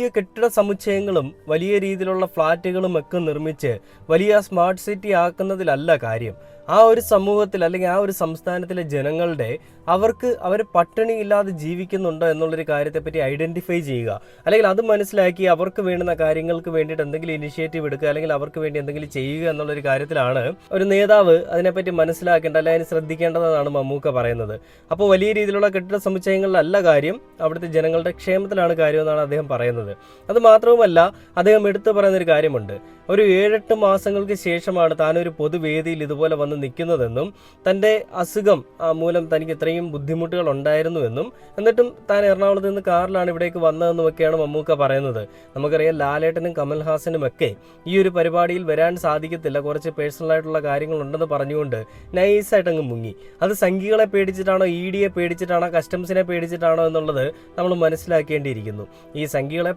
ഈ കെട്ടിട സമുച്ചയങ്ങളും വലിയ രീതിയിലുള്ള ഫ്ലാറ്റുകളും ഒക്കെ നിർമ്മിച്ച് വലിയ സ്മാർട്ട് സിറ്റി ആക്കുന്നതിലല്ല കാര്യം. ആ ഒരു സമൂഹത്തിൽ അല്ലെങ്കിൽ ആ ഒരു സംസ്ഥാനത്തിലെ ജനങ്ങളുടെ അവർ പട്ടിണിയില്ലാതെ ജീവിക്കുന്നുണ്ടോ എന്നുള്ളൊരു കാര്യത്തെപ്പറ്റി ഐഡന്റിഫൈ ചെയ്യുക, അല്ലെങ്കിൽ അത് മനസ്സിലാക്കി അവർക്ക് വേണ്ടുന്ന കാര്യങ്ങൾക്ക് വേണ്ടിയിട്ട് എന്തെങ്കിലും ഇനിഷ്യേറ്റീവ് എടുക്കുക, അല്ലെങ്കിൽ അവർക്ക് വേണ്ടി എന്തെങ്കിലും ചെയ്യുക എന്നുള്ളൊരു കാര്യത്തിലാണ് ഒരു നേതാവ് അതിനെപ്പറ്റി മനസ്സിലാക്കേണ്ട അല്ലെങ്കിൽ അതിന് ശ്രദ്ധിക്കേണ്ടതെന്നാണ് മമ്മൂക്ക പറയുന്നത്. അപ്പോൾ വലിയ രീതിയിലുള്ള കെട്ടിട സമുച്ചയങ്ങളിലല്ല കാര്യം, അവിടുത്തെ ജനങ്ങളുടെ ക്ഷേമത്തിലാണ് കാര്യം എന്നാണ് അദ്ദേഹം പറയുന്നത്. അത് മാത്രവുമല്ല, അദ്ദേഹം എടുത്തു പറയുന്നൊരു കാര്യമുണ്ട്. ഒരു 7-8 മാസങ്ങൾക്ക് ശേഷമാണ് താനൊരു പൊതുവേദിയിൽ ഇതുപോലെ വന്ന് നിൽക്കുന്നതെന്നും തൻ്റെ അസുഖം മൂലം തനിക്ക് ഇത്രയും ബുദ്ധിമുട്ടുകൾ ഉണ്ടായിരുന്നുവെന്നും എന്നിട്ടും താൻ എറണാകുളത്ത് നിന്ന് കാറിലാണ് ഇവിടേക്ക് വന്നതെന്നുമൊക്കെയാണ് മമ്മൂക്ക പറയുന്നത്. നമുക്കറിയാം, ലാലേട്ടനും കമൽഹാസനും ഒക്കെ ഈ ഒരു പരിപാടിയിൽ വരാൻ സാധിക്കത്തില്ല, കുറച്ച് പേഴ്സണലായിട്ടുള്ള കാര്യങ്ങളുണ്ടെന്ന് പറഞ്ഞുകൊണ്ട് നൈസായിട്ട് അങ്ങ് മുങ്ങി. അത് സംഘികളെ പേടിച്ചിട്ടാണോ, ED പേടിച്ചിട്ടാണോ, കസ്റ്റംസിനെ പേടിച്ചിട്ടാണോ എന്നുള്ളത് നമ്മൾ മനസ്സിലാക്കേണ്ടിയിരിക്കുന്നു. ഈ സംഘികളെ